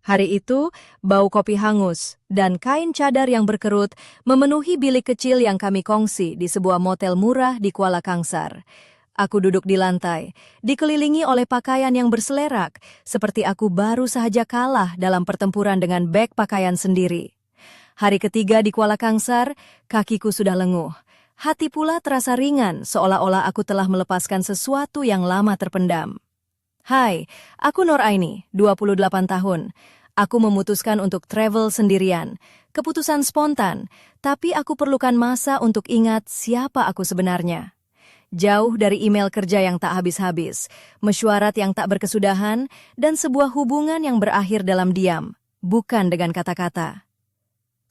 Hari itu, bau kopi hangus dan kain cadar yang berkerut memenuhi bilik kecil yang kami kongsi di sebuah motel murah di Kuala Kangsar. Aku duduk di lantai, dikelilingi oleh pakaian yang berselerak, seperti aku baru saja kalah dalam pertempuran dengan beg pakaian sendiri. Hari ketiga di Kuala Kangsar, kakiku sudah lenguh. Hati pula terasa ringan, seolah-olah aku telah melepaskan sesuatu yang lama terpendam. Hai, aku Nur Aini, 28 tahun. Aku memutuskan untuk travel sendirian. Keputusan spontan, tapi aku perlukan masa untuk ingat siapa aku sebenarnya. Jauh dari email kerja yang tak habis-habis, mesyuarat yang tak berkesudahan, dan sebuah hubungan yang berakhir dalam diam, bukan dengan kata-kata.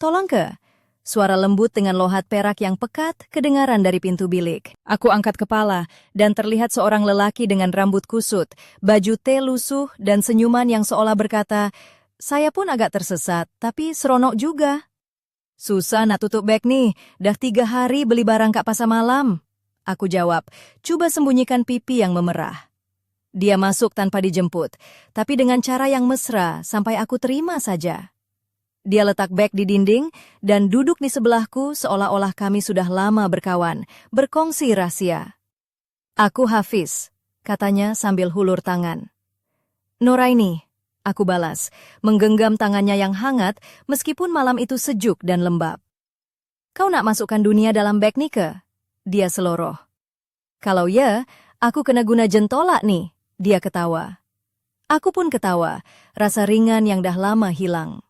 Tolong ke? Suara lembut dengan lohat perak yang pekat kedengaran dari pintu bilik. Aku angkat kepala dan terlihat seorang lelaki dengan rambut kusut, baju teh lusuh dan senyuman yang seolah berkata, "Saya pun agak tersesat, tapi seronok juga." "Susah nak tutup beg nih, dah 3 hari beli barang kak pasar malam." Aku jawab, coba sembunyikan pipi yang memerah. Dia masuk tanpa dijemput, tapi dengan cara yang mesra sampai aku terima saja. Dia letak beg di dinding dan duduk di sebelahku seolah-olah kami sudah lama berkawan, berkongsi rahasia. "Aku Hafiz," katanya sambil hulur tangan. "Nuraini," aku balas, menggenggam tangannya yang hangat meskipun malam itu sejuk dan lembab. "Kau nak masukkan dunia dalam beg nih ke?" Dia seloroh. "Kalau ya, aku kena guna jentolak nih," dia ketawa. Aku pun ketawa, rasa ringan yang dah lama hilang.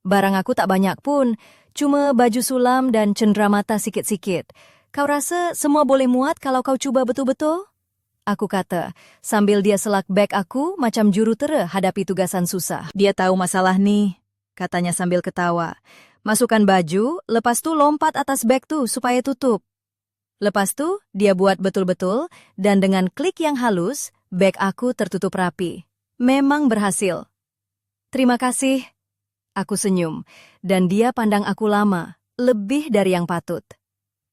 "Barang aku tak banyak pun, cuma baju sulam dan cenderamata sikit-sikit. Kau rasa semua boleh muat kalau kau cuba betul-betul?" Aku kata, sambil dia selak beg aku macam jurutera hadapi tugasan susah. "Dia tahu masalah nih," katanya sambil ketawa. "Masukkan baju, lepas tu lompat atas beg tu supaya tutup." Lepas tu, dia buat betul-betul, dan dengan klik yang halus, beg aku tertutup rapi. Memang berhasil. "Terima kasih." Aku senyum, dan dia pandang aku lama, lebih dari yang patut.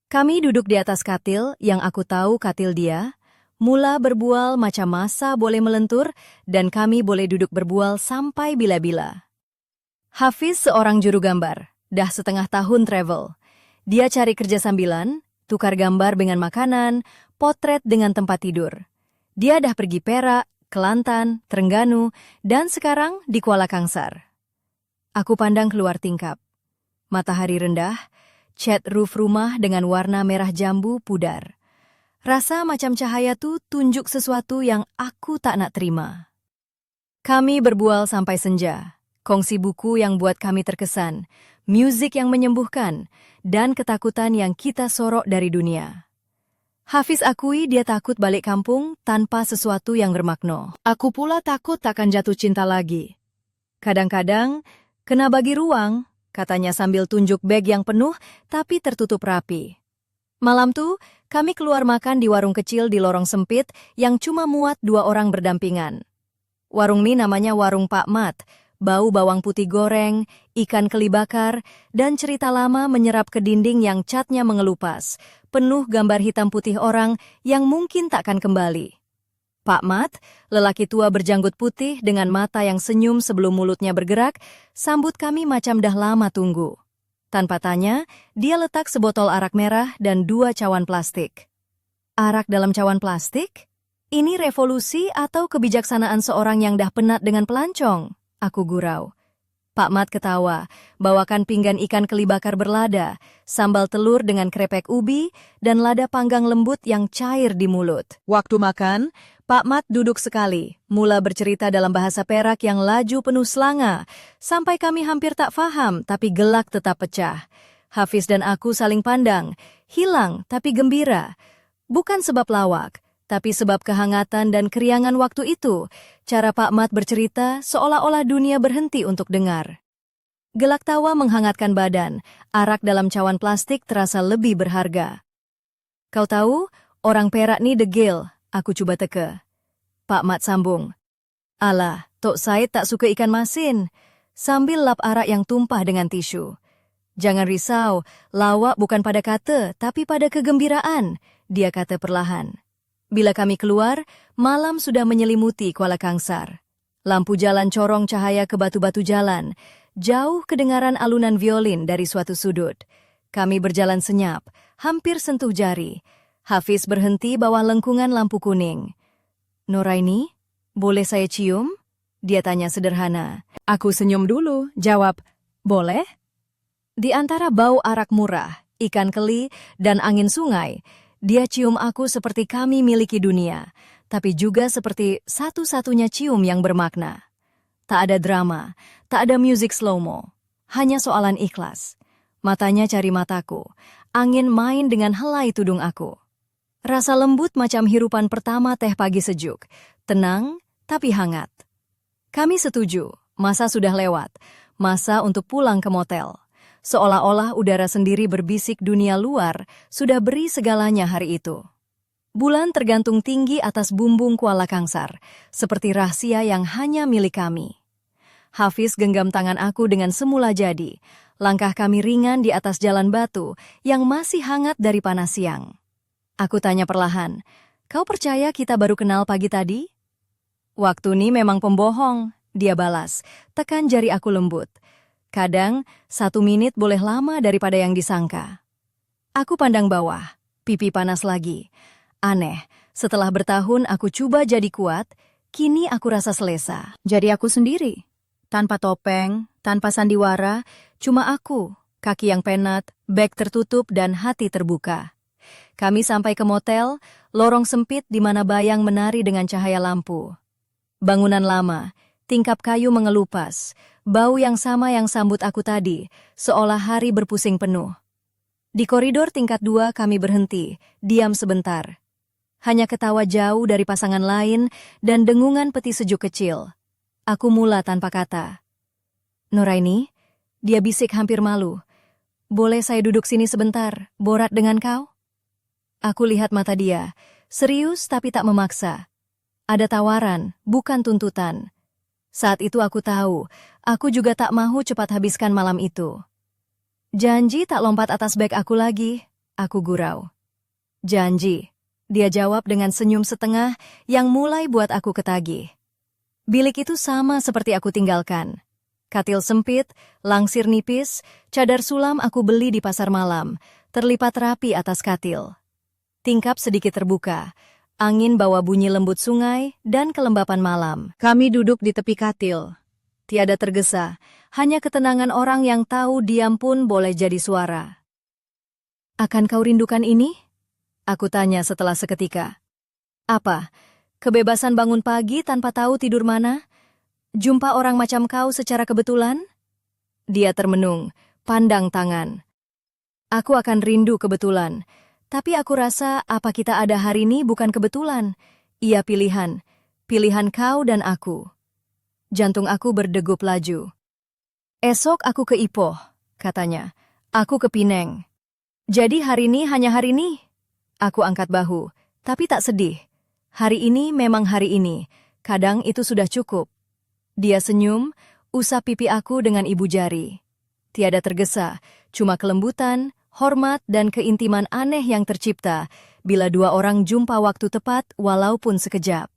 Kami duduk di atas katil yang aku tahu katil dia, mula berbual macam masa boleh melentur, dan kami boleh duduk berbual sampai bila-bila. Hafiz seorang juru gambar, dah setengah tahun travel. Dia cari kerja sambilan, tukar gambar dengan makanan, potret dengan tempat tidur. Dia dah pergi Perak, Kelantan, Terengganu, dan sekarang di Kuala Kangsar. Aku pandang keluar tingkap. Matahari rendah, cat roof rumah dengan warna merah jambu pudar. Rasa macam cahaya tu tunjuk sesuatu yang aku tak nak terima. Kami berbual sampai senja, kongsi buku yang buat kami terkesan, musik yang menyembuhkan, dan ketakutan yang kita sorok dari dunia. Hafiz akui dia takut balik kampung tanpa sesuatu yang bermakna. Aku pula takut takkan jatuh cinta lagi. Kadang-kadang, kena bagi ruang, katanya sambil tunjuk beg yang penuh tapi tertutup rapi. Malam tu, kami keluar makan di warung kecil di lorong sempit yang cuma muat 2 orang berdampingan. Warung ni namanya Warung Pak Mat, bau bawang putih goreng, ikan keli bakar, dan cerita lama menyerap ke dinding yang catnya mengelupas, penuh gambar hitam putih orang yang mungkin takkan kembali. Pak Mat, lelaki tua berjanggut putih dengan mata yang senyum sebelum mulutnya bergerak, sambut kami macam dah lama tunggu. Tanpa tanya, dia letak sebotol arak merah dan 2 cawan plastik. Arak dalam cawan plastik? Ini revolusi atau kebijaksanaan seorang yang dah penat dengan pelancong? Aku gurau. Pak Mat ketawa, bawakan pinggan ikan keli bakar berlada, sambal telur dengan krepek ubi, dan lada panggang lembut yang cair di mulut. Waktu makan, Pak Mat duduk sekali, mula bercerita dalam bahasa Perak yang laju penuh selanga, sampai kami hampir tak faham, tapi gelak tetap pecah. Hafiz dan aku saling pandang, hilang tapi gembira. Bukan sebab lawak, tapi sebab kehangatan dan keriangan waktu itu, cara Pak Mat bercerita seolah-olah dunia berhenti untuk dengar. Gelak tawa menghangatkan badan, arak dalam cawan plastik terasa lebih berharga. "Kau tahu, orang Perak ni degil," aku cuba teka. Pak Mat sambung, "Alah, Tok Said tak suka ikan masin," sambil lap arak yang tumpah dengan tisu. "Jangan risau, lawak bukan pada kata, tapi pada kegembiraan," dia kata perlahan. Bila kami keluar, malam sudah menyelimuti Kuala Kangsar. Lampu jalan corong cahaya ke batu-batu jalan. Jauh kedengaran alunan violin dari suatu sudut. Kami berjalan senyap, hampir sentuh jari. Hafiz berhenti bawah lengkungan lampu kuning. "Nuraini, boleh saya cium?" Dia tanya sederhana. Aku senyum dulu, jawab, "Boleh?" Di antara bau arak murah, ikan keli, dan angin sungai, dia cium aku seperti kami miliki dunia, tapi juga seperti satu-satunya cium yang bermakna. Tak ada drama, tak ada musik slow-mo, hanya soalan ikhlas. Matanya cari mataku, angin main dengan helai tudung aku. Rasa lembut macam hirupan pertama teh pagi sejuk, tenang tapi hangat. Kami setuju, masa sudah lewat, masa untuk pulang ke motel. Seolah-olah udara sendiri berbisik dunia luar sudah beri segalanya hari itu. Bulan tergantung tinggi atas bumbung Kuala Kangsar, seperti rahasia yang hanya milik kami. Hafiz genggam tangan aku dengan semula jadi. Langkah kami ringan di atas jalan batu yang masih hangat dari panas siang. Aku tanya perlahan, "Kau percaya kita baru kenal pagi tadi?" "Waktu ini memang pembohong," dia balas, tekan jari aku lembut. "Kadang, 1 menit boleh lama daripada yang disangka." Aku pandang bawah, pipi panas lagi. Aneh, setelah bertahun aku coba jadi kuat, kini aku rasa selesa. Jadi aku sendiri. Tanpa topeng, tanpa sandiwara, cuma aku, kaki yang penat, beg tertutup dan hati terbuka. Kami sampai ke motel, lorong sempit di mana bayang menari dengan cahaya lampu. Bangunan lama, tingkap kayu mengelupas, bau yang sama yang sambut aku tadi, seolah hari berpusing penuh. Di koridor tingkat 2 kami berhenti, diam sebentar. Hanya ketawa jauh dari pasangan lain dan dengungan peti sejuk kecil. Aku mula tanpa kata. "Nuraini," dia bisik hampir malu. "Boleh saya duduk sini sebentar, borat dengan kau?" Aku lihat mata dia, serius tapi tak memaksa. Ada tawaran, bukan tuntutan. Saat itu aku tahu, aku juga tak mahu cepat habiskan malam itu. "Janji tak lompat atas beg aku lagi," aku gurau. "Janji," dia jawab dengan senyum setengah yang mulai buat aku ketagih. Bilik itu sama seperti aku tinggalkan. Katil sempit, langsir nipis, cadar sulam aku beli di pasar malam, terlipat rapi atas katil. Tingkap sedikit terbuka, angin bawa bunyi lembut sungai dan kelembapan malam. Kami duduk di tepi katil. Tiada tergesa, hanya ketenangan orang yang tahu diam pun boleh jadi suara. "Akan kau rindukan ini?" Aku tanya setelah seketika. "Apa? Kebebasan bangun pagi tanpa tahu tidur mana? Jumpa orang macam kau secara kebetulan?" Dia termenung, pandang tangan. "Aku akan rindu kebetulan, tapi aku rasa apa kita ada hari ini bukan kebetulan. Ia pilihan, pilihan kau dan aku." Jantung aku berdegup laju. "Esok aku ke Ipoh," katanya. "Aku ke Pineng." "Jadi hari ini hanya hari ini?" Aku angkat bahu, tapi tak sedih. Hari ini memang hari ini, kadang itu sudah cukup. Dia senyum, usap pipi aku dengan ibu jari. Tiada tergesa, cuma kelembutan, hormat dan keintiman aneh yang tercipta bila dua orang jumpa waktu tepat walaupun sekejap.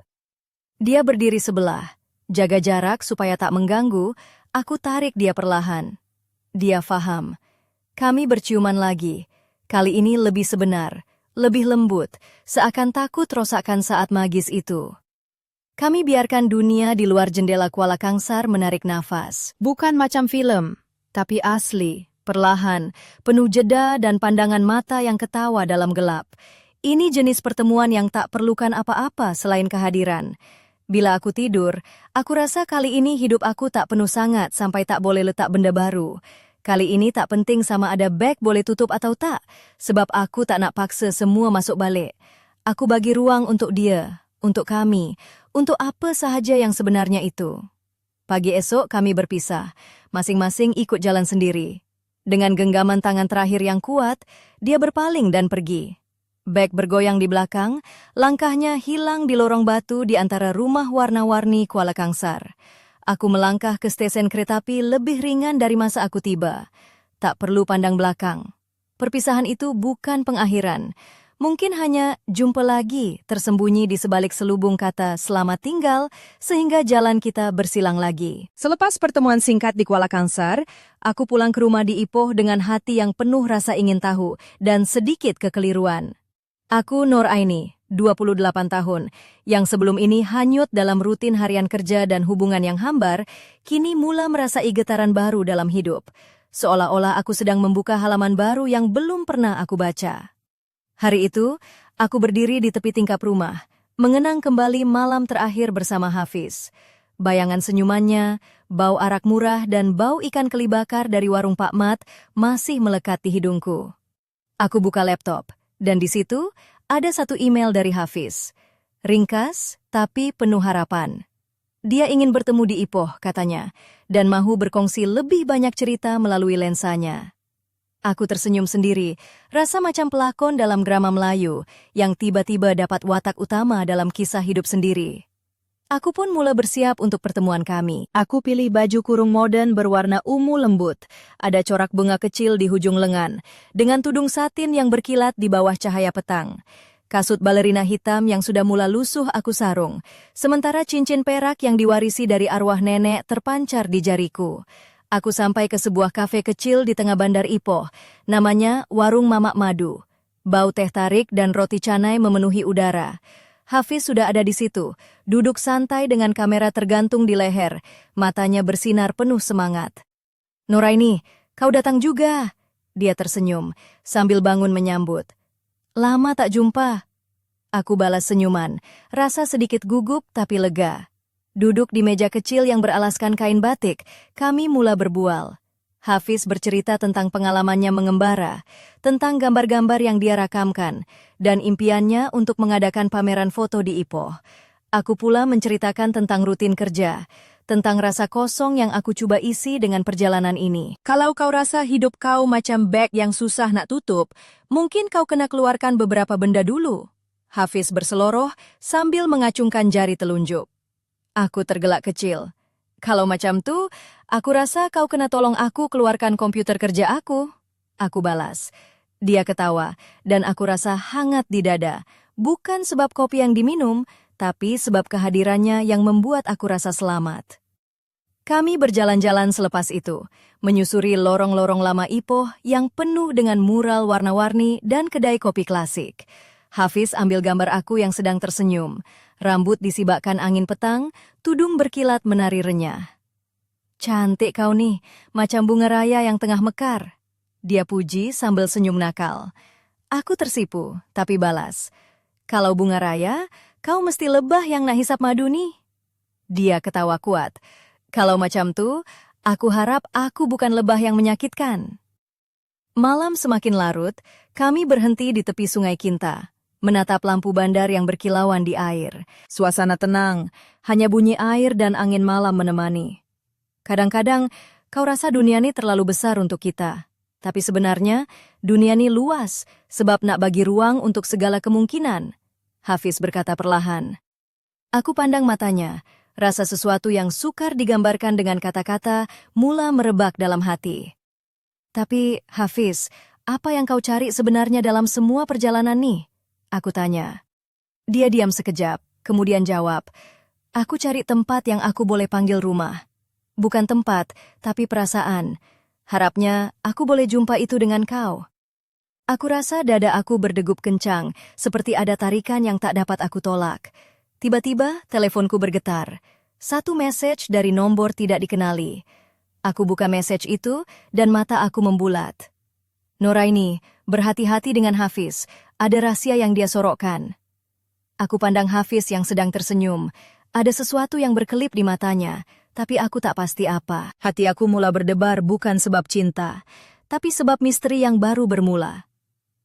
Dia berdiri sebelah, jaga jarak supaya tak mengganggu, aku tarik dia perlahan. Dia faham. Kami berciuman lagi, kali ini lebih sebenar, lebih lembut, seakan takut rosakan saat magis itu. Kami biarkan dunia di luar jendela Kuala Kangsar menarik nafas. Bukan macam film, tapi asli, perlahan, penuh jeda dan pandangan mata yang ketawa dalam gelap. Ini jenis pertemuan yang tak perlukan apa-apa selain kehadiran. Bila aku tidur, aku rasa kali ini hidup aku tak penuh sangat sampai tak boleh letak benda baru. Kali ini tak penting sama ada beg boleh tutup atau tak, sebab aku tak nak paksa semua masuk balik. Aku bagi ruang untuk dia, untuk kami, untuk apa sahaja yang sebenarnya itu. Pagi esok kami berpisah, masing-masing ikut jalan sendiri. Dengan genggaman tangan terakhir yang kuat, dia berpaling dan pergi. Beg bergoyang di belakang, langkahnya hilang di lorong batu di antara rumah warna-warni Kuala Kangsar. Aku melangkah ke stesen kereta api lebih ringan dari masa aku tiba. Tak perlu pandang belakang. Perpisahan itu bukan pengakhiran, Mungkin hanya jumpa lagi tersembunyi di sebalik selubung kata selamat tinggal sehingga jalan kita bersilang lagi. Selepas pertemuan singkat di Kuala Kangsar, aku pulang ke rumah di Ipoh dengan hati yang penuh rasa ingin tahu dan sedikit kekeliruan. Aku Nur Aini, 28 tahun, yang sebelum ini hanyut dalam rutin harian kerja dan hubungan yang hambar, kini mula merasai getaran baru dalam hidup. Seolah-olah aku sedang membuka halaman baru yang belum pernah aku baca. Hari itu, aku berdiri di tepi tingkap rumah, mengenang kembali malam terakhir bersama Hafiz. Bayangan senyumannya, bau arak murah dan bau ikan keli bakar dari warung Pak Mat masih melekat di hidungku. Aku buka laptop, dan di situ ada satu email dari Hafiz. Ringkas, tapi penuh harapan. Dia ingin bertemu di Ipoh, katanya, dan mahu berkongsi lebih banyak cerita melalui lensanya. Aku tersenyum sendiri, rasa macam pelakon dalam drama Melayu yang tiba-tiba dapat watak utama dalam kisah hidup sendiri. Aku pun mula bersiap untuk pertemuan kami. Aku pilih baju kurung modern berwarna ungu lembut, ada corak bunga kecil di hujung lengan, dengan tudung satin yang berkilat di bawah cahaya petang. Kasut balerina hitam yang sudah mula lusuh aku sarung, sementara cincin perak yang diwarisi dari arwah nenek terpancar di jariku. Aku sampai ke sebuah kafe kecil di tengah bandar Ipoh, namanya Warung Mamak Madu. Bau teh tarik dan roti canai memenuhi udara. Hafiz sudah ada di situ, duduk santai dengan kamera tergantung di leher, matanya bersinar penuh semangat. Nuraini, kau datang juga. Dia tersenyum, sambil bangun menyambut. Lama tak jumpa. Aku balas senyuman, rasa sedikit gugup tapi lega. Duduk di meja kecil yang beralaskan kain batik, kami mula berbual. Hafiz bercerita tentang pengalamannya mengembara, tentang gambar-gambar yang dia rakamkan, dan impiannya untuk mengadakan pameran foto di Ipoh. Aku pula menceritakan tentang rutin kerja, tentang rasa kosong yang aku coba isi dengan perjalanan ini. Kalau kau rasa hidup kau macam bag yang susah nak tutup, mungkin kau kena keluarkan beberapa benda dulu. Hafiz berseloroh sambil mengacungkan jari telunjuk. Aku tergelak kecil. Kalau macam tuh, aku rasa kau kena tolong aku keluarkan komputer kerja aku. Aku balas. Dia ketawa, dan aku rasa hangat di dada. Bukan sebab kopi yang diminum, tapi sebab kehadirannya yang membuat aku rasa selamat. Kami berjalan-jalan selepas itu, menyusuri lorong-lorong lama Ipoh yang penuh dengan mural warna-warni dan kedai kopi klasik. Hafiz ambil gambar aku yang sedang tersenyum. Rambut disibakkan angin petang, tudung berkilat menari renyah. Cantik kau nih, macam bunga raya yang tengah mekar. Dia puji sambil senyum nakal. Aku tersipu, tapi balas. Kalau bunga raya, kau mesti lebah yang nak hisap madu nih. Dia ketawa kuat. Kalau macam tuh, aku harap aku bukan lebah yang menyakitkan. Malam semakin larut, kami berhenti di tepi Sungai Kinta, menatap lampu bandar yang berkilauan di air. Suasana tenang, hanya bunyi air dan angin malam menemani. Kadang-kadang, kau rasa dunia ini terlalu besar untuk kita. Tapi sebenarnya, dunia ini luas, sebab nak bagi ruang untuk segala kemungkinan. Hafiz berkata perlahan. Aku pandang matanya, rasa sesuatu yang sukar digambarkan dengan kata-kata mula merebak dalam hati. Tapi, Hafiz, apa yang kau cari sebenarnya dalam semua perjalanan nih? Aku tanya. Dia diam sekejap, kemudian jawab, aku cari tempat yang aku boleh panggil rumah. Bukan tempat, tapi perasaan. Harapnya aku boleh jumpa itu dengan kau. Aku rasa dada aku berdegup kencang, seperti ada tarikan yang tak dapat aku tolak. Tiba-tiba, teleponku bergetar. Satu message dari nomor tidak dikenali. Aku buka message itu, dan mata aku membulat. Nuraini, berhati-hati dengan Hafiz. Ada rahasia yang dia sorokkan. Aku pandang Hafiz yang sedang tersenyum. Ada sesuatu yang berkelip di matanya, tapi aku tak pasti apa. Hati aku mula berdebar bukan sebab cinta, tapi sebab misteri yang baru bermula.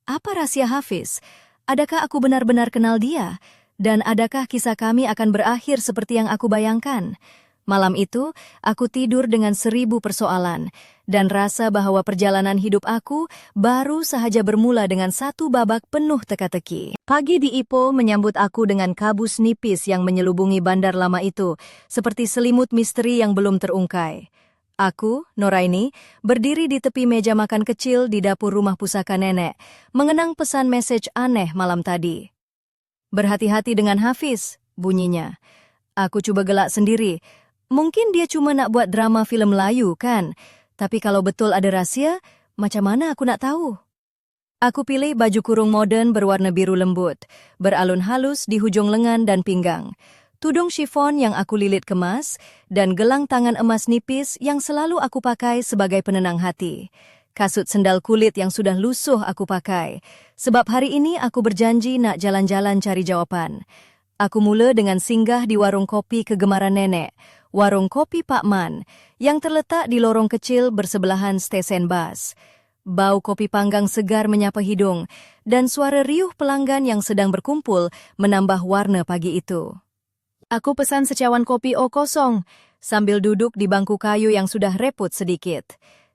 Apa rahasia Hafiz? Adakah aku benar-benar kenal dia? Dan adakah kisah kami akan berakhir seperti yang aku bayangkan? Malam itu, aku tidur dengan 1000 persoalan, dan rasa bahwa perjalanan hidup aku baru sahaja bermula dengan satu babak penuh teka-teki. Pagi di Ipoh menyambut aku dengan kabus nipis yang menyelubungi bandar lama itu, seperti selimut misteri yang belum terungkai. Aku, Noraini, berdiri di tepi meja makan kecil di dapur rumah pusaka nenek, mengenang pesan message aneh malam tadi. Berhati-hati dengan Hafiz, bunyinya. Aku coba gelak sendiri. Mungkin dia cuma nak buat drama film Melayu, kan? Tapi kalau betul ada rahasia, macam mana aku nak tahu? Aku pilih baju kurung modern berwarna biru lembut, beralun halus di hujung lengan dan pinggang. Tudung chiffon yang aku lilit kemas, dan gelang tangan emas nipis yang selalu aku pakai sebagai penenang hati. Kasut sendal kulit yang sudah lusuh aku pakai. Sebab hari ini aku berjanji nak jalan-jalan cari jawapan. Aku mula dengan singgah di warung kopi kegemaran nenek, warung kopi Pak Man, yang terletak di lorong kecil bersebelahan stesen bas. Bau kopi panggang segar menyapa hidung, dan suara riuh pelanggan yang sedang berkumpul menambah warna pagi itu. Aku pesan secawan kopi O kosong, sambil duduk di bangku kayu yang sudah reput sedikit.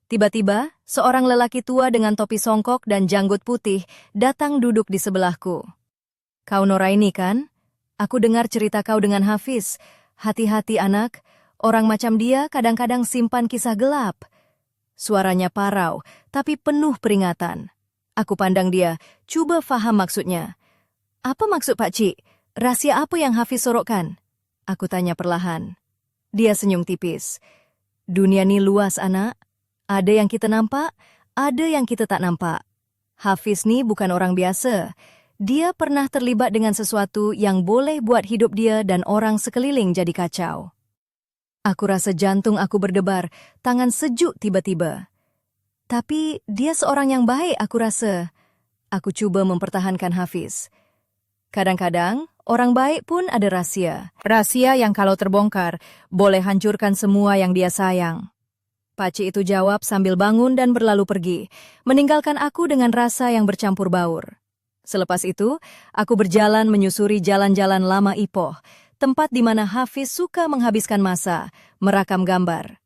Tiba-tiba, seorang lelaki tua dengan topi songkok dan janggut putih datang duduk di sebelahku. Kau Noraini kan? Aku dengar cerita kau dengan Hafiz. Hati-hati anak, orang macam dia kadang-kadang simpan kisah gelap. Suaranya parau, tapi penuh peringatan. Aku pandang dia, cuba faham maksudnya. Apa maksud Pak Cik? Rahasia apa yang Hafiz sorokkan? Aku tanya perlahan. Dia senyum tipis. Dunia ni luas, anak. Ada yang kita nampak, ada yang kita tak nampak. Hafiz ni bukan orang biasa. Dia pernah terlibat dengan sesuatu yang boleh buat hidup dia dan orang sekeliling jadi kacau. Aku rasa jantung aku berdebar, tangan sejuk tiba-tiba. Tapi dia seorang yang baik, aku rasa. Aku cuba mempertahankan Hafiz. Kadang-kadang, orang baik pun ada rahasia. Rahasia yang kalau terbongkar, boleh hancurkan semua yang dia sayang. Pakcik itu jawab sambil bangun dan berlalu pergi, meninggalkan aku dengan rasa yang bercampur baur. Selepas itu, aku berjalan menyusuri jalan-jalan lama Ipoh, tempat di mana Hafiz suka menghabiskan masa, merakam gambar.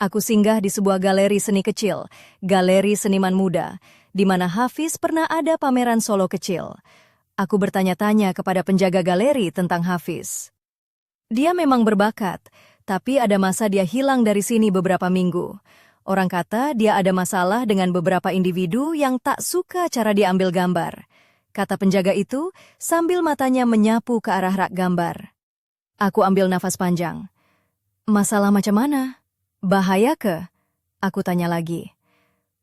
Aku singgah di sebuah galeri seni kecil, galeri seniman muda, di mana Hafiz pernah ada pameran solo kecil. Aku bertanya-tanya kepada penjaga galeri tentang Hafiz. Dia memang berbakat, tapi ada masa dia hilang dari sini beberapa minggu. Orang kata dia ada masalah dengan beberapa individu yang tak suka cara dia ambil gambar. Kata penjaga itu sambil matanya menyapu ke arah rak gambar. Aku ambil nafas panjang. Masalah macam mana? Bahaya ke? Aku tanya lagi.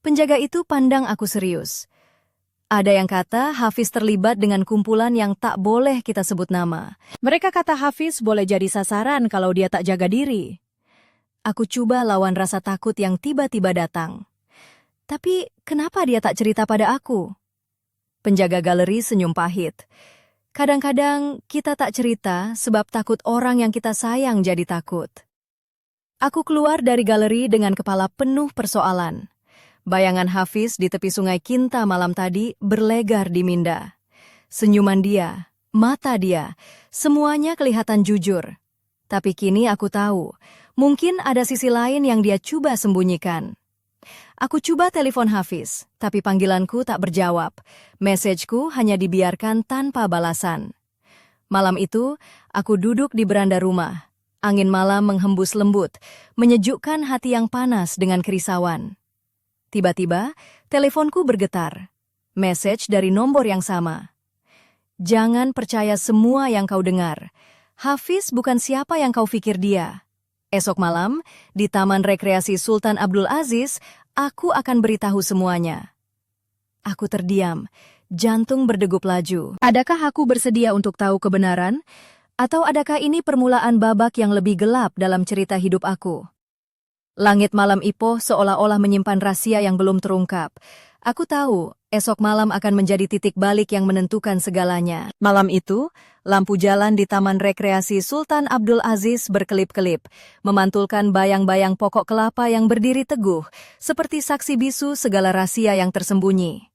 Penjaga itu pandang aku serius. Ada yang kata Hafiz terlibat dengan kumpulan yang tak boleh kita sebut nama. Mereka kata Hafiz boleh jadi sasaran kalau dia tak jaga diri. Aku coba lawan rasa takut yang tiba-tiba datang. Tapi kenapa dia tak cerita pada aku? Penjaga galeri senyum pahit. Kadang-kadang kita tak cerita sebab takut orang yang kita sayang jadi takut. Aku keluar dari galeri dengan kepala penuh persoalan. Bayangan Hafiz di tepi sungai Kinta malam tadi berlegar di minda. Senyuman dia, mata dia, semuanya kelihatan jujur. Tapi kini aku tahu, mungkin ada sisi lain yang dia coba sembunyikan. Aku coba telepon Hafiz, tapi panggilanku tak berjawab. Mesejku hanya dibiarkan tanpa balasan. Malam itu, aku duduk di beranda rumah. Angin malam menghembus lembut, menyejukkan hati yang panas dengan kerisauan. Tiba-tiba, teleponku bergetar. Mesej dari nomor yang sama. Jangan percaya semua yang kau dengar. Hafiz bukan siapa yang kau pikir dia. Esok malam, di Taman Rekreasi Sultan Abdul Aziz, aku akan beritahu semuanya. Aku terdiam, jantung berdegup laju. Adakah aku bersedia untuk tahu kebenaran? Atau adakah ini permulaan babak yang lebih gelap dalam cerita hidup aku? Langit malam Ipoh seolah-olah menyimpan rahasia yang belum terungkap. Aku tahu, esok malam akan menjadi titik balik yang menentukan segalanya. Malam itu, lampu jalan di Taman Rekreasi Sultan Abdul Aziz berkelip-kelip, memantulkan bayang-bayang pokok kelapa yang berdiri teguh, seperti saksi bisu segala rahasia yang tersembunyi.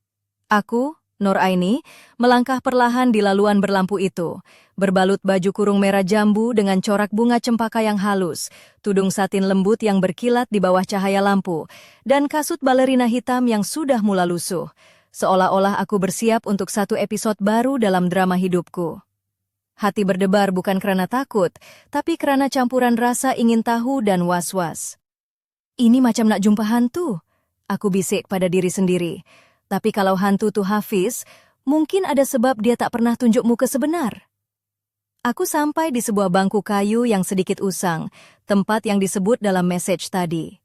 Aku, Noraini, melangkah perlahan di laluan berlampu itu, berbalut baju kurung merah jambu dengan corak bunga cempaka yang halus, tudung satin lembut yang berkilat di bawah cahaya lampu, dan kasut balerina hitam yang sudah mula lusuh, seolah-olah aku bersiap untuk satu episode baru dalam drama hidupku. Hati berdebar bukan karena takut, tapi karena campuran rasa ingin tahu dan was-was. Ini macam nak jumpa hantu. Aku bisik pada diri sendiri. Tapi kalau hantu tuh Hafiz, mungkin ada sebab dia tak pernah tunjuk muka sebenar. Aku sampai di sebuah bangku kayu yang sedikit usang, tempat yang disebut dalam message tadi.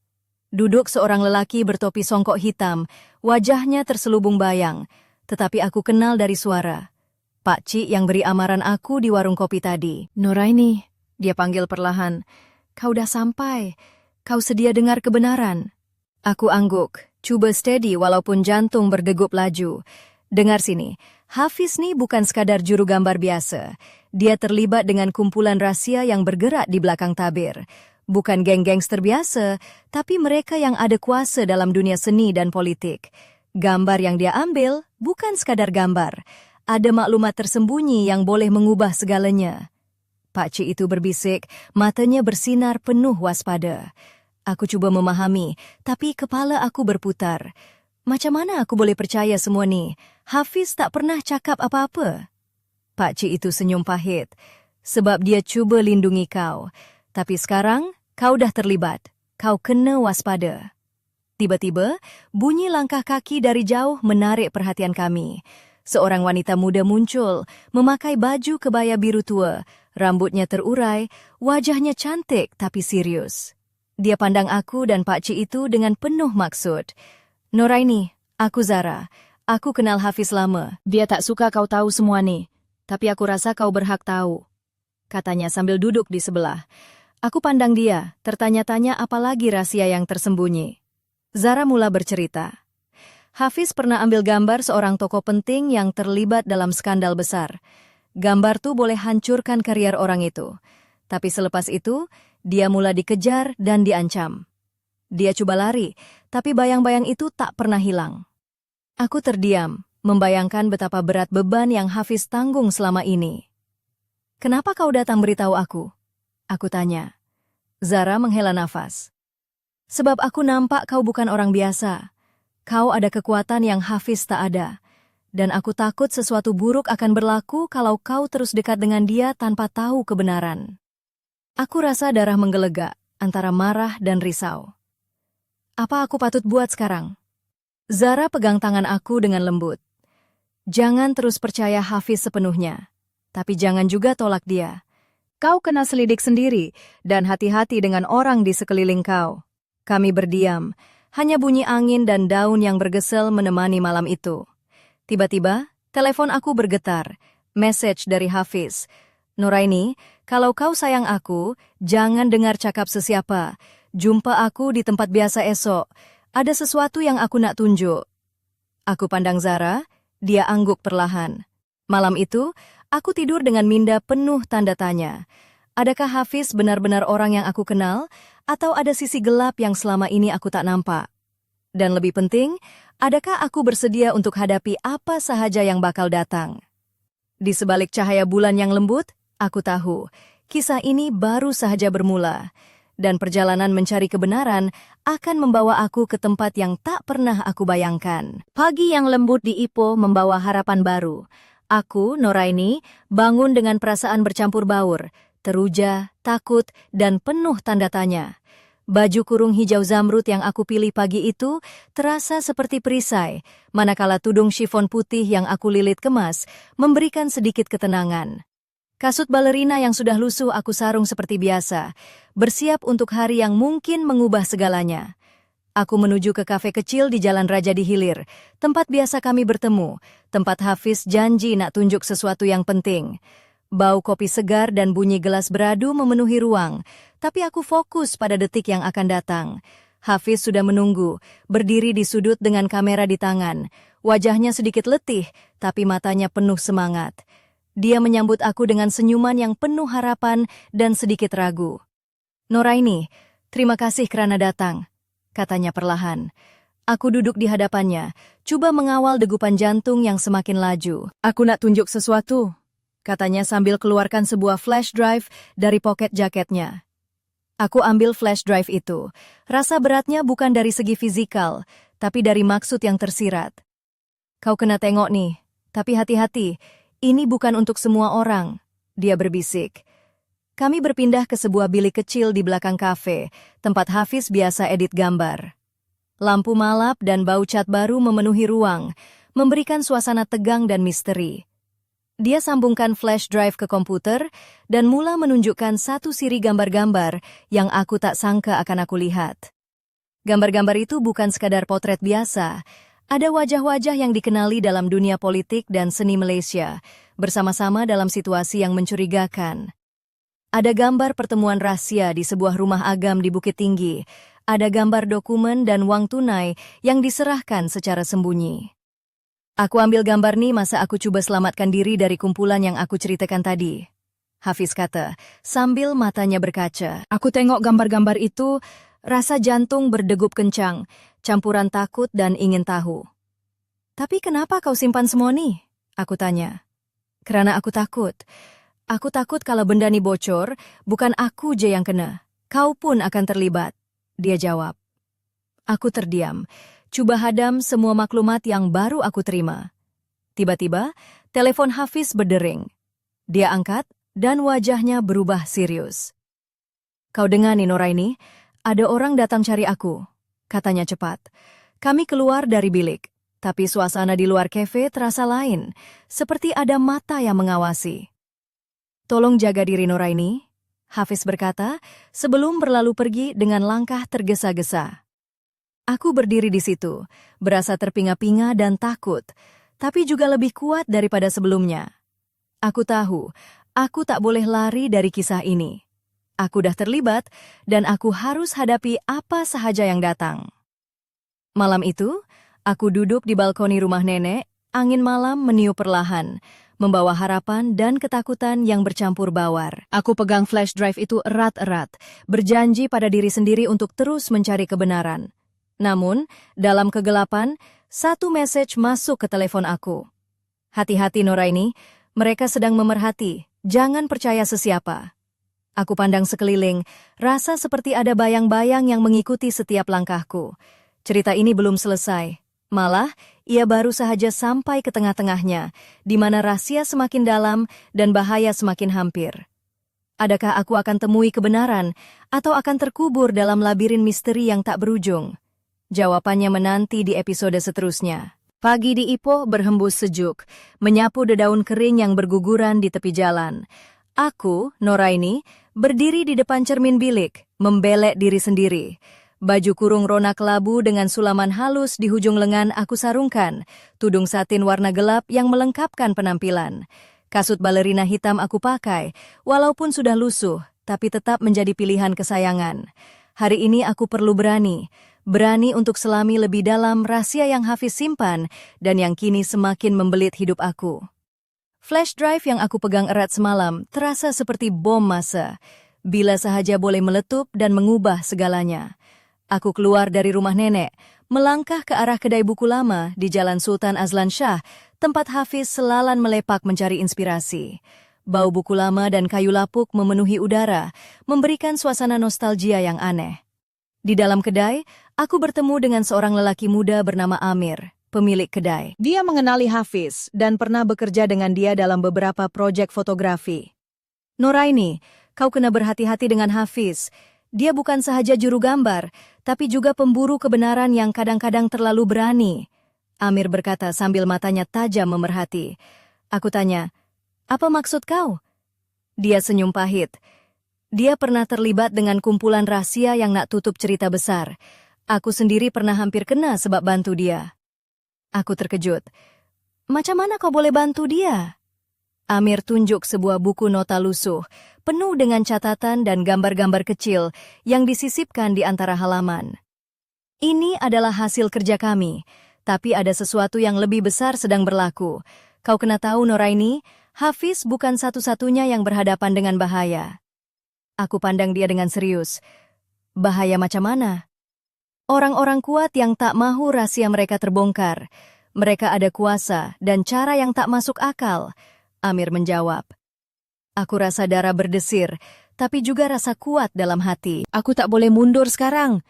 Duduk seorang lelaki bertopi songkok hitam, wajahnya terselubung bayang, tetapi aku kenal dari suara. Pak Cik yang beri amaran aku di warung kopi tadi. Nuraini, dia panggil perlahan. Kau dah sampai. Kau sedia dengar kebenaran. Aku angguk, cuba steady walaupun jantung berdegup laju. Dengar sini, Hafiz nih bukan sekadar juru gambar biasa. Dia terlibat dengan kumpulan rahasia yang bergerak di belakang tabir. Bukan geng-gangster biasa, tapi mereka yang ada kuasa dalam dunia seni dan politik. Gambar yang dia ambil bukan sekadar gambar. Ada maklumat tersembunyi yang boleh mengubah segalanya. Pakcik itu berbisik, matanya bersinar penuh waspada. Aku cuba memahami, tapi kepala aku berputar. Macam mana aku boleh percaya semua ni? Hafiz tak pernah cakap apa-apa. Pakcik itu senyum pahit, sebab dia cuba lindungi kau. Tapi sekarang, kau dah terlibat. Kau kena waspada. Tiba-tiba, bunyi langkah kaki dari jauh menarik perhatian kami. Seorang wanita muda muncul, memakai baju kebaya biru tua, rambutnya terurai, wajahnya cantik tapi serius. Dia pandang aku dan pakcik itu dengan penuh maksud. Nuraini, aku Zara. Aku kenal Hafiz lama. Dia tak suka kau tahu semua ni, tapi aku rasa kau berhak tahu, katanya sambil duduk di sebelah. Aku pandang dia, tertanya-tanya apalagi rahasia yang tersembunyi. Zara mula bercerita. Hafiz pernah ambil gambar seorang tokoh penting yang terlibat dalam skandal besar. Gambar tuh boleh hancurkan karier orang itu. Tapi selepas itu, dia mula dikejar dan diancam. Dia coba lari, tapi bayang-bayang itu tak pernah hilang. Aku terdiam, membayangkan betapa berat beban yang Hafiz tanggung selama ini. Kenapa kau datang beritahu aku? Aku tanya. Zara menghela nafas. Sebab aku nampak kau bukan orang biasa. Kau ada kekuatan yang Hafiz tak ada. Dan aku takut sesuatu buruk akan berlaku kalau kau terus dekat dengan dia tanpa tahu kebenaran. Aku rasa darah menggelegak antara marah dan risau. Apa aku patut buat sekarang? Zara pegang tangan aku dengan lembut. Jangan terus percaya Hafiz sepenuhnya, tapi jangan juga tolak dia. Kau kena selidik sendiri, dan hati-hati dengan orang di sekeliling kau. Kami berdiam, hanya bunyi angin dan daun yang bergesel menemani malam itu. Tiba-tiba, telepon aku bergetar, message dari Hafiz. Nuraini, kalau kau sayang aku, jangan dengar cakap sesiapa. Jumpa aku di tempat biasa esok. Ada sesuatu yang aku nak tunjuk. Aku pandang Zara, dia angguk perlahan. Malam itu, aku tidur dengan minda penuh tanda tanya. Adakah Hafiz benar-benar orang yang aku kenal, atau ada sisi gelap yang selama ini aku tak nampak? Dan lebih penting, adakah aku bersedia untuk hadapi apa sahaja yang bakal datang? Di sebalik cahaya bulan yang lembut, aku tahu, kisah ini baru sahaja bermula, dan perjalanan mencari kebenaran akan membawa aku ke tempat yang tak pernah aku bayangkan. Pagi yang lembut di Ipoh membawa harapan baru. Aku, Nuraini, bangun dengan perasaan bercampur baur, teruja, takut, dan penuh tanda tanya. Baju kurung hijau zamrud yang aku pilih pagi itu terasa seperti perisai, manakala tudung shifon putih yang aku lilit kemas memberikan sedikit ketenangan. Kasut balerina yang sudah lusuh aku sarung seperti biasa, bersiap untuk hari yang mungkin mengubah segalanya. Aku menuju ke kafe kecil di Jalan Raja di Hilir, tempat biasa kami bertemu, tempat Hafiz janji nak tunjuk sesuatu yang penting. Bau kopi segar dan bunyi gelas beradu memenuhi ruang, tapi aku fokus pada detik yang akan datang. Hafiz sudah menunggu, berdiri di sudut dengan kamera di tangan. Wajahnya sedikit letih, tapi matanya penuh semangat. Dia menyambut aku dengan senyuman yang penuh harapan dan sedikit ragu. Nuraini, terima kasih kerana datang, katanya perlahan. Aku duduk di hadapannya, coba mengawal degupan jantung yang semakin laju. Aku nak tunjuk sesuatu, katanya sambil keluarkan sebuah flash drive dari poket jaketnya. Aku ambil flash drive itu. Rasa beratnya bukan dari segi fizikal, tapi dari maksud yang tersirat. Kau kena tengok nih, tapi hati-hati. Ini bukan untuk semua orang, dia berbisik. Kami berpindah ke sebuah bilik kecil di belakang kafe, tempat Hafiz biasa edit gambar. Lampu malap dan bau cat baru memenuhi ruang, memberikan suasana tegang dan misteri. Dia sambungkan flash drive ke komputer dan mula menunjukkan satu siri gambar-gambar yang aku tak sangka akan aku lihat. Gambar-gambar itu bukan sekadar potret biasa. Ada wajah-wajah yang dikenali dalam dunia politik dan seni Malaysia, bersama-sama dalam situasi yang mencurigakan. Ada gambar pertemuan rahasia di sebuah rumah agam di Bukit Tinggi. Ada gambar dokumen dan wang tunai yang diserahkan secara sembunyi. Aku ambil gambar nih masa aku coba selamatkan diri dari kumpulan yang aku ceritakan tadi. Hafiz kata, sambil matanya berkaca. Aku tengok gambar-gambar itu, rasa jantung berdegup kencang, campuran takut dan ingin tahu. Tapi kenapa kau simpan semua nih? Aku tanya. Karena aku takut. Aku takut kalau benda nih bocor, bukan aku je yang kena. Kau pun akan terlibat. Dia jawab. Aku terdiam. Coba hadam semua maklumat yang baru aku terima. Tiba-tiba, telepon Hafiz berdering. Dia angkat, dan wajahnya berubah serius. Kau dengar nih Noraini, ada orang datang cari aku. Katanya cepat. Kami keluar dari bilik, tapi suasana di luar kafe terasa lain, seperti ada mata yang mengawasi. Tolong jaga diri Noraini, Hafiz berkata, sebelum berlalu pergi dengan langkah tergesa-gesa. Aku berdiri di situ, berasa terpinga-pinga dan takut, tapi juga lebih kuat daripada sebelumnya. Aku tahu, aku tak boleh lari dari kisah ini. Aku dah terlibat, dan aku harus hadapi apa sahaja yang datang. Malam itu, aku duduk di balkoni rumah nenek, angin malam meniup perlahan, membawa harapan dan ketakutan yang bercampur bawar. Aku pegang flash drive itu erat-erat, berjanji pada diri sendiri untuk terus mencari kebenaran. Namun, dalam kegelapan, satu message masuk ke telepon aku. Hati-hati Noraini, mereka sedang memerhati, jangan percaya sesiapa. Aku pandang sekeliling, rasa seperti ada bayang-bayang yang mengikuti setiap langkahku. Cerita ini belum selesai. Malah, ia baru sahaja sampai ke tengah-tengahnya, di mana rahasia semakin dalam dan bahaya semakin hampir. Adakah aku akan temui kebenaran, atau akan terkubur dalam labirin misteri yang tak berujung? Jawabannya menanti di episode seterusnya. Pagi di Ipoh berhembus sejuk, menyapu dedaun kering yang berguguran di tepi jalan. Aku, Noraini, berdiri di depan cermin bilik, membelek diri sendiri. Baju kurung rona kelabu dengan sulaman halus di hujung lengan aku sarungkan, tudung satin warna gelap yang melengkapkan penampilan. Kasut balerina hitam aku pakai, walaupun sudah lusuh, tapi tetap menjadi pilihan kesayangan. Hari ini aku perlu berani untuk selami lebih dalam rahasia yang Hafiz simpan dan yang kini semakin membelit hidup aku. Flash drive yang aku pegang erat semalam terasa seperti bom masa, bila sahaja boleh meletup dan mengubah segalanya. Aku keluar dari rumah nenek, melangkah ke arah kedai buku lama di Jalan Sultan Azlan Shah, tempat Hafiz selalan melepak mencari inspirasi. Bau buku lama dan kayu lapuk memenuhi udara, memberikan suasana nostalgia yang aneh. Di dalam kedai, aku bertemu dengan seorang lelaki muda bernama Amir, pemilik kedai. Dia mengenali Hafiz dan pernah bekerja dengan dia dalam beberapa proyek fotografi. Noraini, kau kena berhati-hati dengan Hafiz. Dia bukan sahaja juru gambar, tapi juga pemburu kebenaran yang kadang-kadang terlalu berani. Amir berkata sambil matanya tajam memerhati. Aku tanya, apa maksud kau? Dia senyum pahit. Dia pernah terlibat dengan kumpulan rahasia yang nak tutup cerita besar. Aku sendiri pernah hampir kena sebab bantu dia. Aku terkejut. Macam mana kau boleh bantu dia? Amir tunjuk sebuah buku nota lusuh, penuh dengan catatan dan gambar-gambar kecil yang disisipkan di antara halaman. Ini adalah hasil kerja kami, tapi ada sesuatu yang lebih besar sedang berlaku. Kau kena tahu, Noraini, Hafiz bukan satu-satunya yang berhadapan dengan bahaya. Aku pandang dia dengan serius. Bahaya macam mana? Orang-orang kuat yang tak mahu rahasia mereka terbongkar. Mereka ada kuasa dan cara yang tak masuk akal. Amir menjawab. Aku rasa darah berdesir, tapi juga rasa kuat dalam hati. Aku tak boleh mundur sekarang.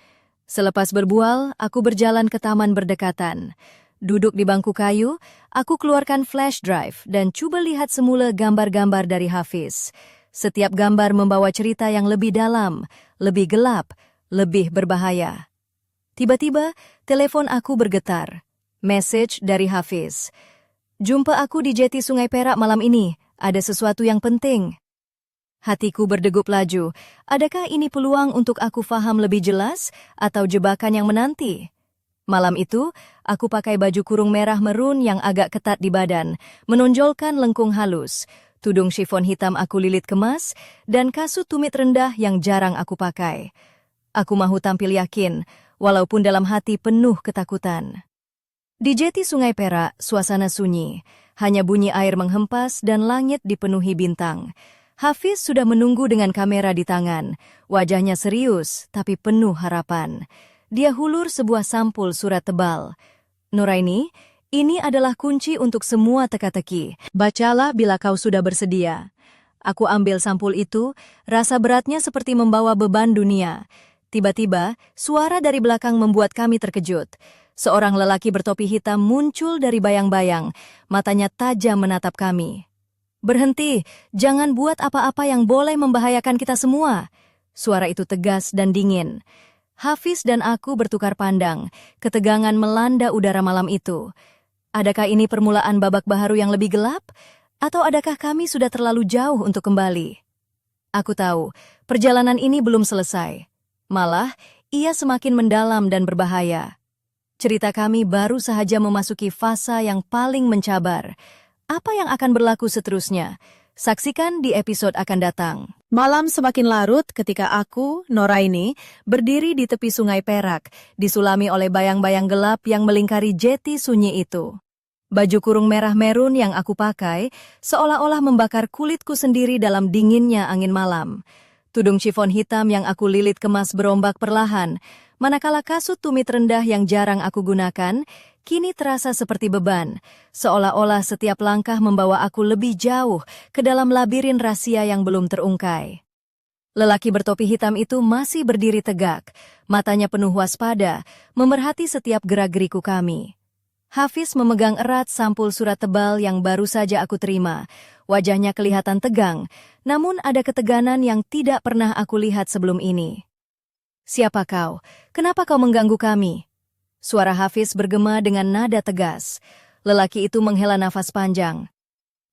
Selepas berbual, aku berjalan ke taman berdekatan. Duduk di bangku kayu, aku keluarkan flash drive dan coba lihat semula gambar-gambar dari Hafiz. Setiap gambar membawa cerita yang lebih dalam, lebih gelap, lebih berbahaya. Tiba-tiba, telepon aku bergetar. Message dari Hafiz. "Jumpa aku di jeti Sungai Perak malam ini. Ada sesuatu yang penting." Hatiku berdegup laju. Adakah ini peluang untuk aku faham lebih jelas atau jebakan yang menanti? Malam itu, aku pakai baju kurung merah merun yang agak ketat di badan, menonjolkan lengkung halus. Tudung shifon hitam aku lilit kemas, dan kasut tumit rendah yang jarang aku pakai. Aku mahu tampil yakin, walaupun dalam hati penuh ketakutan. Di jeti Sungai Perak, suasana sunyi. Hanya bunyi air menghempas dan langit dipenuhi bintang. Hafiz sudah menunggu dengan kamera di tangan. Wajahnya serius, tapi penuh harapan. Dia hulur sebuah sampul surat tebal. "Nuraini, ini adalah kunci untuk semua teka-teki. Bacalah bila kau sudah bersedia." Aku ambil sampul itu, rasa beratnya seperti membawa beban dunia. Tiba-tiba, suara dari belakang membuat kami terkejut. Seorang lelaki bertopi hitam muncul dari bayang-bayang, matanya tajam menatap kami. "Berhenti, jangan buat apa-apa yang boleh membahayakan kita semua." Suara itu tegas dan dingin. Hafiz dan aku bertukar pandang, ketegangan melanda udara malam itu. Adakah ini permulaan babak baharu yang lebih gelap? Atau adakah kami sudah terlalu jauh untuk kembali? Aku tahu, perjalanan ini belum selesai. Malah, ia semakin mendalam dan berbahaya. Cerita kami baru saja memasuki fasa yang paling mencabar. Apa yang akan berlaku seterusnya? Saksikan di episode akan datang. Malam semakin larut ketika aku, Nuraini, berdiri di tepi Sungai Perak, disulami oleh bayang-bayang gelap yang melingkari jeti sunyi itu. Baju kurung merah merun yang aku pakai seolah-olah membakar kulitku sendiri dalam dinginnya angin malam. Tudung shifon hitam yang aku lilit kemas berombak perlahan, manakala kasut tumit rendah yang jarang aku gunakan kini terasa seperti beban, seolah-olah setiap langkah membawa aku lebih jauh ke dalam labirin rahasia yang belum terungkai. Lelaki bertopi hitam itu masih berdiri tegak, matanya penuh waspada, memerhati setiap gerak-geriku kami. Hafiz memegang erat sampul surat tebal yang baru saja aku terima. Wajahnya kelihatan tegang, namun ada keteganan yang tidak pernah aku lihat sebelum ini. "Siapa kau? Kenapa kau mengganggu kami?" Suara Hafiz bergema dengan nada tegas. Lelaki itu menghela nafas panjang.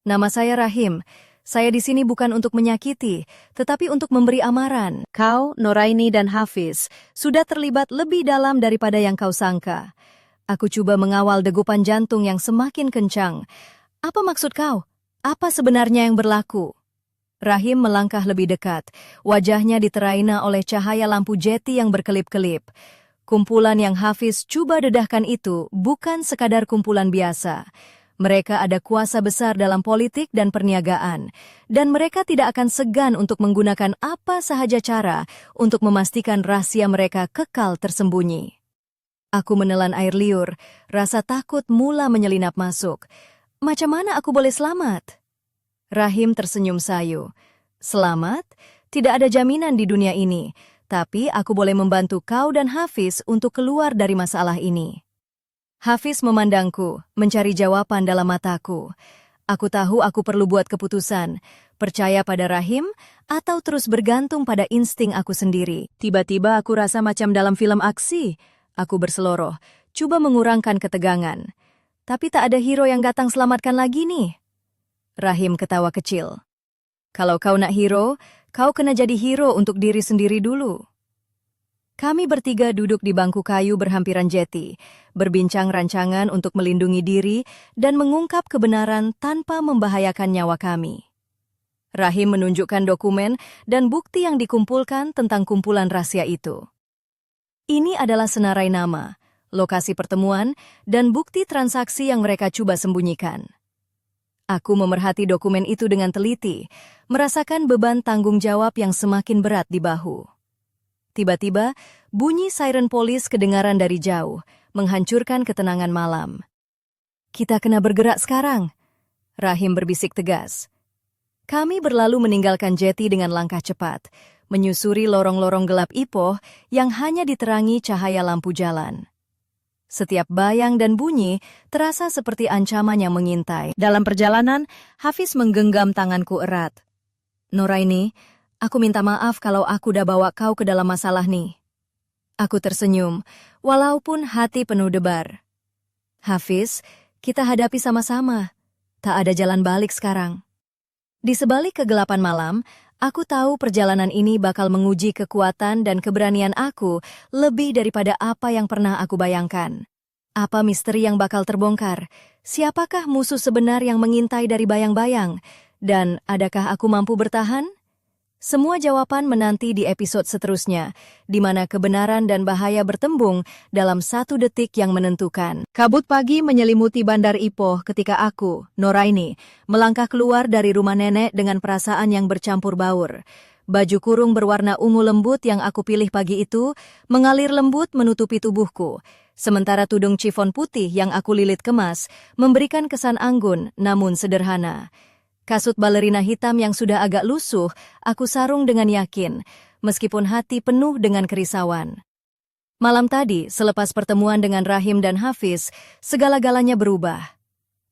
"Nama saya Rahim. Saya di sini bukan untuk menyakiti, tetapi untuk memberi amaran. Kau, Nuraini dan Hafiz, sudah terlibat lebih dalam daripada yang kau sangka." Aku coba mengawal degupan jantung yang semakin kencang. "Apa maksud kau? Apa sebenarnya yang berlaku?" Rahim melangkah lebih dekat. Wajahnya diteraina oleh cahaya lampu jeti yang berkelip-kelip. Kumpulan yang Hafiz coba dedahkan itu bukan sekadar kumpulan biasa. Mereka ada kuasa besar dalam politik dan perniagaan, dan mereka tidak akan segan untuk menggunakan apa sahaja cara untuk memastikan rahasia mereka kekal tersembunyi. Aku menelan air liur, rasa takut mula menyelinap masuk. Macam mana aku boleh selamat? Rahim tersenyum sayu. "Selamat? Tidak ada jaminan di dunia ini. Tapi aku boleh membantu kau dan Hafiz untuk keluar dari masalah ini." Hafiz memandangku, mencari jawaban dalam mataku. Aku tahu aku perlu buat keputusan, percaya pada Rahim atau terus bergantung pada insting aku sendiri. Tiba-tiba aku rasa macam dalam film aksi. Aku berseloroh, coba mengurangkan ketegangan. Tapi tak ada hero yang datang selamatkan lagi nih. Rahim ketawa kecil. "Kalau kau nak hero, kau kena jadi hero untuk diri sendiri dulu." Kami bertiga duduk di bangku kayu berhampiran jeti, berbincang rancangan untuk melindungi diri dan mengungkap kebenaran tanpa membahayakan nyawa kami. Rahim menunjukkan dokumen dan bukti yang dikumpulkan tentang kumpulan rahasia itu. Ini adalah senarai nama, lokasi pertemuan, dan bukti transaksi yang mereka coba sembunyikan. Aku memerhati dokumen itu dengan teliti, merasakan beban tanggung jawab yang semakin berat di bahu. Tiba-tiba, bunyi siren polis kedengaran dari jauh, menghancurkan ketenangan malam. "Kita kena bergerak sekarang," Rahim berbisik tegas. Kami berlalu meninggalkan jeti dengan langkah cepat, menyusuri lorong-lorong gelap Ipoh yang hanya diterangi cahaya lampu jalan. Setiap bayang dan bunyi terasa seperti ancaman yang mengintai. Dalam perjalanan, Hafiz menggenggam tanganku erat. Noraini, aku minta maaf kalau aku udah bawa kau ke dalam masalah nih. Aku tersenyum, walaupun hati penuh debar. Hafiz, kita hadapi sama-sama. Tak ada jalan balik sekarang. Di sebalik kegelapan malam, aku tahu perjalanan ini bakal menguji kekuatan dan keberanian aku lebih daripada apa yang pernah aku bayangkan. Apa misteri yang bakal terbongkar? Siapakah musuh sebenar yang mengintai dari bayang-bayang? Dan adakah aku mampu bertahan? Semua jawaban menanti di episode seterusnya, di mana kebenaran dan bahaya bertembung dalam satu detik yang menentukan. Kabut pagi menyelimuti Bandar Ipoh ketika aku, Noraini, melangkah keluar dari rumah nenek dengan perasaan yang bercampur baur. Baju kurung berwarna ungu lembut yang aku pilih pagi itu mengalir lembut menutupi tubuhku, sementara tudung chiffon putih yang aku lilit kemas memberikan kesan anggun namun sederhana. Kasut balerina hitam yang sudah agak lusuh, aku sarung dengan yakin, meskipun hati penuh dengan kerisauan. Malam tadi, selepas pertemuan dengan Rahim dan Hafiz, segala-galanya berubah.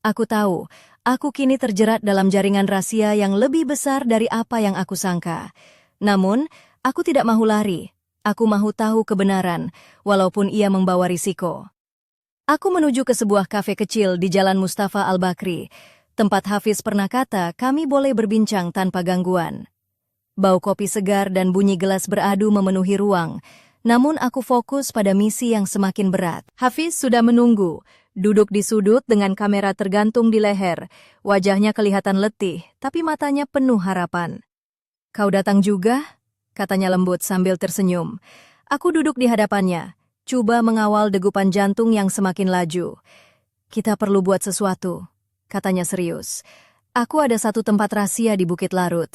Aku tahu, aku kini terjerat dalam jaringan rahasia yang lebih besar dari apa yang aku sangka. Namun, aku tidak mahu lari. Aku mahu tahu kebenaran, walaupun ia membawa risiko. Aku menuju ke sebuah kafe kecil di Jalan Mustafa Al-Bakri, tempat Hafiz pernah kata kami boleh berbincang tanpa gangguan. Bau kopi segar dan bunyi gelas beradu memenuhi ruang, namun aku fokus pada misi yang semakin berat. Hafiz sudah menunggu, duduk di sudut dengan kamera tergantung di leher. Wajahnya kelihatan letih, tapi matanya penuh harapan. "Kau datang juga?" katanya lembut sambil tersenyum. Aku duduk di hadapannya, coba mengawal degupan jantung yang semakin laju. "Kita perlu buat sesuatu," katanya serius. "Aku ada satu tempat rahasia di Bukit Larut.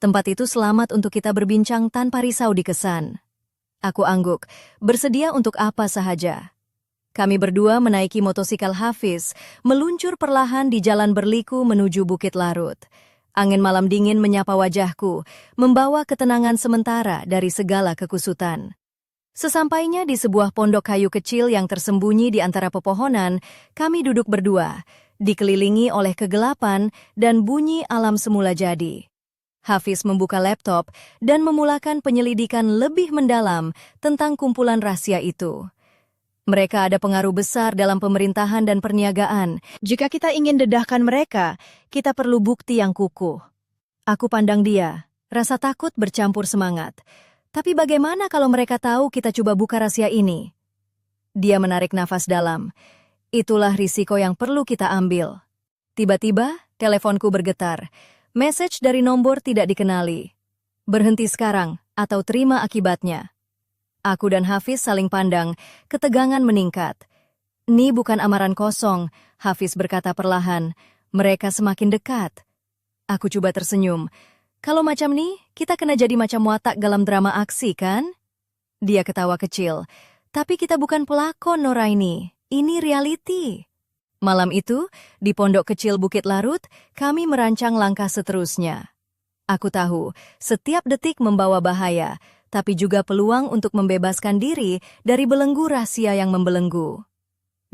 Tempat itu selamat untuk kita berbincang tanpa risau dikesan." Aku angguk, bersedia untuk apa sahaja. Kami berdua menaiki motosikal Hafiz, meluncur perlahan di jalan berliku menuju Bukit Larut. Angin malam dingin menyapa wajahku, membawa ketenangan sementara dari segala kekusutan. Sesampainya di sebuah pondok kayu kecil yang tersembunyi di antara pepohonan, kami duduk berdua, dikelilingi oleh kegelapan dan bunyi alam semula jadi. Hafiz membuka laptop dan memulakan penyelidikan lebih mendalam tentang kumpulan rahasia itu. Mereka ada pengaruh besar dalam pemerintahan dan perniagaan. Jika kita ingin dedahkan mereka, kita perlu bukti yang kukuh. Aku pandang dia, rasa takut bercampur semangat. Tapi bagaimana kalau mereka tahu kita coba buka rahasia ini? Dia menarik nafas dalam. Itulah risiko yang perlu kita ambil. Tiba-tiba, teleponku bergetar. Message dari nomor tidak dikenali. "Berhenti sekarang, atau terima akibatnya." Aku dan Hafiz saling pandang, ketegangan meningkat. "Ini bukan amaran kosong," Hafiz berkata perlahan. "Mereka semakin dekat." Aku coba tersenyum. "Kalau macam nih, kita kena jadi macam watak dalam drama aksi, kan?" Dia ketawa kecil. "Tapi kita bukan pelakon, Noraini. Ini reality." Malam itu, di pondok kecil Bukit Larut, kami merancang langkah seterusnya. Aku tahu, setiap detik membawa bahaya, tapi juga peluang untuk membebaskan diri dari belenggu rahasia yang membelenggu.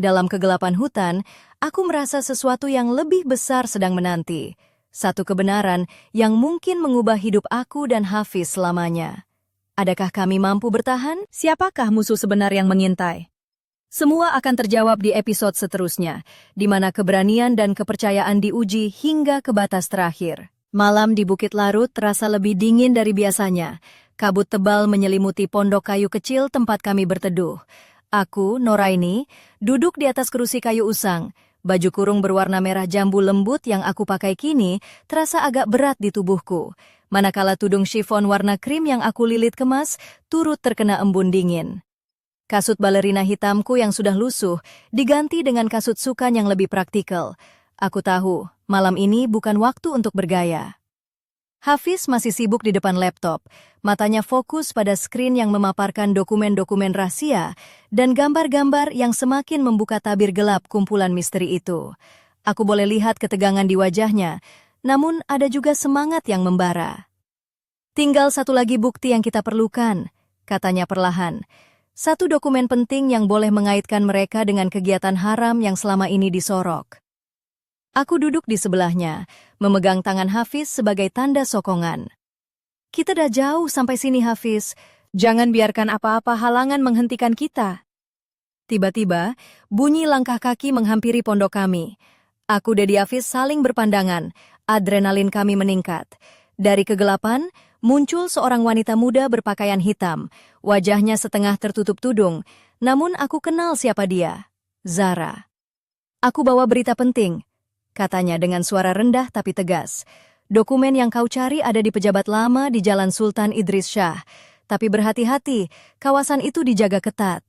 Dalam kegelapan hutan, aku merasa sesuatu yang lebih besar sedang menanti. Satu kebenaran yang mungkin mengubah hidup aku dan Hafiz selamanya. Adakah kami mampu bertahan? Siapakah musuh sebenar yang mengintai? Semua akan terjawab di episode seterusnya, di mana keberanian dan kepercayaan diuji hingga ke batas terakhir. Malam di Bukit Larut terasa lebih dingin dari biasanya. Kabut tebal menyelimuti pondok kayu kecil tempat kami berteduh. Aku, Noraini, duduk di atas kerusi kayu usang. Baju kurung berwarna merah jambu lembut yang aku pakai kini terasa agak berat di tubuhku. Manakala tudung chiffon warna krim yang aku lilit kemas turut terkena embun dingin. Kasut balerina hitamku yang sudah lusuh diganti dengan kasut sukan yang lebih praktikal. Aku tahu, malam ini bukan waktu untuk bergaya. Hafiz masih sibuk di depan laptop, matanya fokus pada skrin yang memaparkan dokumen-dokumen rahasia dan gambar-gambar yang semakin membuka tabir gelap kumpulan misteri itu. Aku boleh lihat ketegangan di wajahnya, namun ada juga semangat yang membara. "Tinggal satu lagi bukti yang kita perlukan," katanya perlahan. "Satu dokumen penting yang boleh mengaitkan mereka dengan kegiatan haram yang selama ini disorok." Aku duduk di sebelahnya, memegang tangan Hafiz sebagai tanda sokongan. Kita dah jauh sampai sini, Hafiz. Jangan biarkan apa-apa halangan menghentikan kita. Tiba-tiba, bunyi langkah kaki menghampiri pondok kami. Aku dan Hafiz saling berpandangan, adrenalin kami meningkat. Dari kegelapan, muncul seorang wanita muda berpakaian hitam. Wajahnya setengah tertutup tudung, namun aku kenal siapa dia. Zara. Aku bawa berita penting, katanya dengan suara rendah tapi tegas. Dokumen yang kau cari ada di pejabat lama di Jalan Sultan Idris Shah. Tapi berhati-hati, kawasan itu dijaga ketat.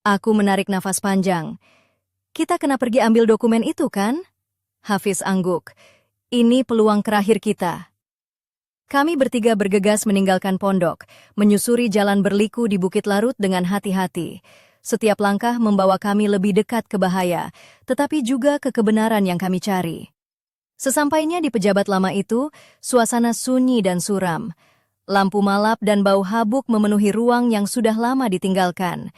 Aku menarik nafas panjang. Kita kena pergi ambil dokumen itu, kan? Hafiz angguk. Ini peluang terakhir kita. Kami bertiga bergegas meninggalkan pondok, menyusuri jalan berliku di Bukit Larut dengan hati-hati. Setiap langkah membawa kami lebih dekat ke bahaya, tetapi juga ke kebenaran yang kami cari. Sesampainya di pejabat lama itu, suasana sunyi dan suram. Lampu malap dan bau habuk memenuhi ruang yang sudah lama ditinggalkan.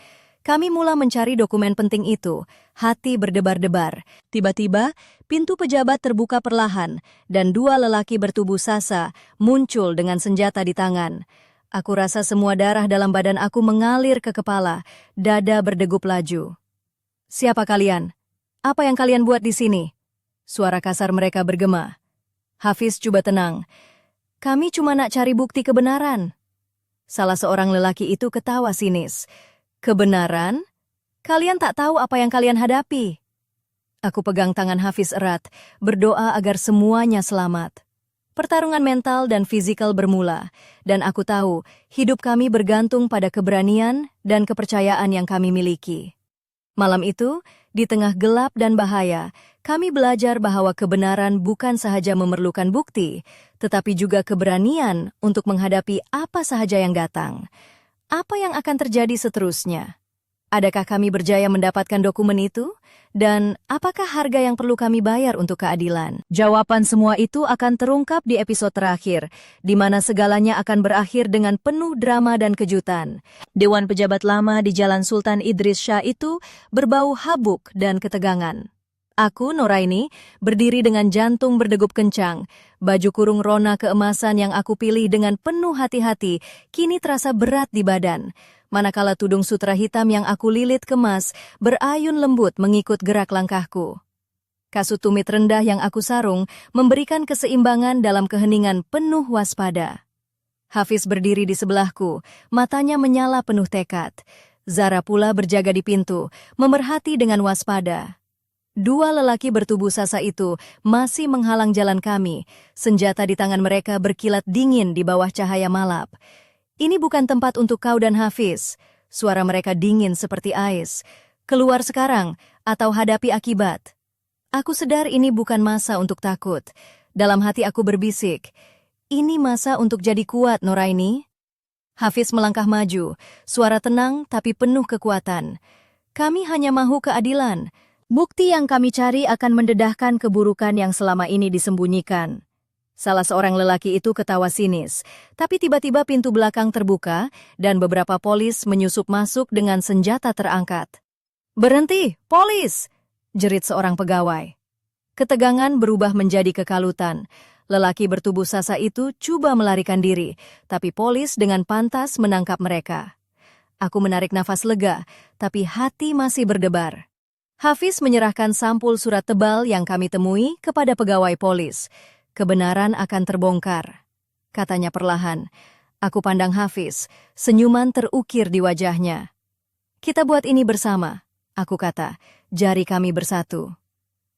Kami mula mencari dokumen penting itu, hati berdebar-debar. Tiba-tiba, pintu pejabat terbuka perlahan, dan dua lelaki bertubuh sasa muncul dengan senjata di tangan. Aku rasa semua darah dalam badan aku mengalir ke kepala, dada berdegup laju. Siapa kalian? Apa yang kalian buat di sini? Suara kasar mereka bergema. Hafiz coba tenang. Kami cuma nak cari bukti kebenaran. Salah seorang lelaki itu ketawa sinis. Kebenaran? Kalian tak tahu apa yang kalian hadapi. Aku pegang tangan Hafiz erat, berdoa agar semuanya selamat. Pertarungan mental dan fisikal bermula, dan aku tahu hidup kami bergantung pada keberanian dan kepercayaan yang kami miliki. Malam itu, di tengah gelap dan bahaya, kami belajar bahwa kebenaran bukan sahaja memerlukan bukti, tetapi juga keberanian untuk menghadapi apa sahaja yang datang. Apa yang akan terjadi seterusnya? Adakah kami berjaya mendapatkan dokumen itu? Dan apakah harga yang perlu kami bayar untuk keadilan? Jawaban semua itu akan terungkap di episode terakhir, di mana segalanya akan berakhir dengan penuh drama dan kejutan. Dewan pejabat lama di Jalan Sultan Idris Shah itu berbau habuk dan ketegangan. Aku, Noraini, berdiri dengan jantung berdegup kencang. Baju kurung rona keemasan yang aku pilih dengan penuh hati-hati kini terasa berat di badan. Manakala tudung sutra hitam yang aku lilit kemas berayun lembut mengikut gerak langkahku. Kasut tumit rendah yang aku sarung memberikan keseimbangan dalam keheningan penuh waspada. Hafiz berdiri di sebelahku, matanya menyala penuh tekad. Zara pula berjaga di pintu, memerhati dengan waspada. Dua lelaki bertubuh sasa itu masih menghalang jalan kami. Senjata di tangan mereka berkilat dingin di bawah cahaya malap. Ini bukan tempat untuk kau dan Hafiz. Suara mereka dingin seperti ais. Keluar sekarang atau hadapi akibat. Aku sadar ini bukan masa untuk takut. Dalam hati aku berbisik, ini masa untuk jadi kuat, Noraini. Hafiz melangkah maju, suara tenang tapi penuh kekuatan. Kami hanya mahu keadilan. Bukti yang kami cari akan mendedahkan keburukan yang selama ini disembunyikan. Salah seorang lelaki itu ketawa sinis, tapi tiba-tiba pintu belakang terbuka dan beberapa polis menyusup masuk dengan senjata terangkat. "Berhenti, polis!" jerit seorang pegawai. Ketegangan berubah menjadi kekalutan. Lelaki bertubuh sasa itu coba melarikan diri, tapi polis dengan pantas menangkap mereka. Aku menarik nafas lega, tapi hati masih berdebar. Hafiz menyerahkan sampul surat tebal yang kami temui kepada pegawai polis. Kebenaran akan terbongkar, katanya perlahan. Aku pandang Hafiz, senyuman terukir di wajahnya. Kita buat ini bersama, aku kata, jari kami bersatu.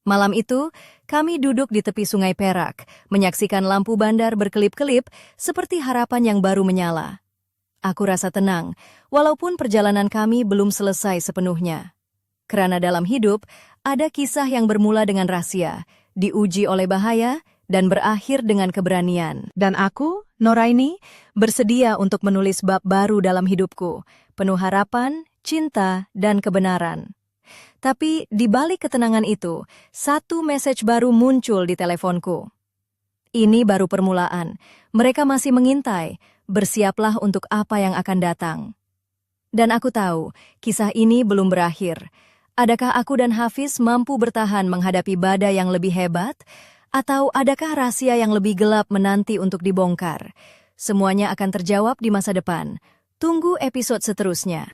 Malam itu, kami duduk di tepi Sungai Perak, menyaksikan lampu bandar berkelip-kelip seperti harapan yang baru menyala. Aku rasa tenang, walaupun perjalanan kami belum selesai sepenuhnya. Karena dalam hidup, ada kisah yang bermula dengan rahasia, diuji oleh bahaya, dan berakhir dengan keberanian. Dan aku, Noraini, bersedia untuk menulis bab baru dalam hidupku, penuh harapan, cinta, dan kebenaran. Tapi di balik ketenangan itu, satu message baru muncul di teleponku. Ini baru permulaan. Mereka masih mengintai. Bersiaplah untuk apa yang akan datang. Dan aku tahu, kisah ini belum berakhir. Adakah aku dan Hafiz mampu bertahan menghadapi badai yang lebih hebat? Atau adakah rahasia yang lebih gelap menanti untuk dibongkar? Semuanya akan terjawab di masa depan. Tunggu episode seterusnya.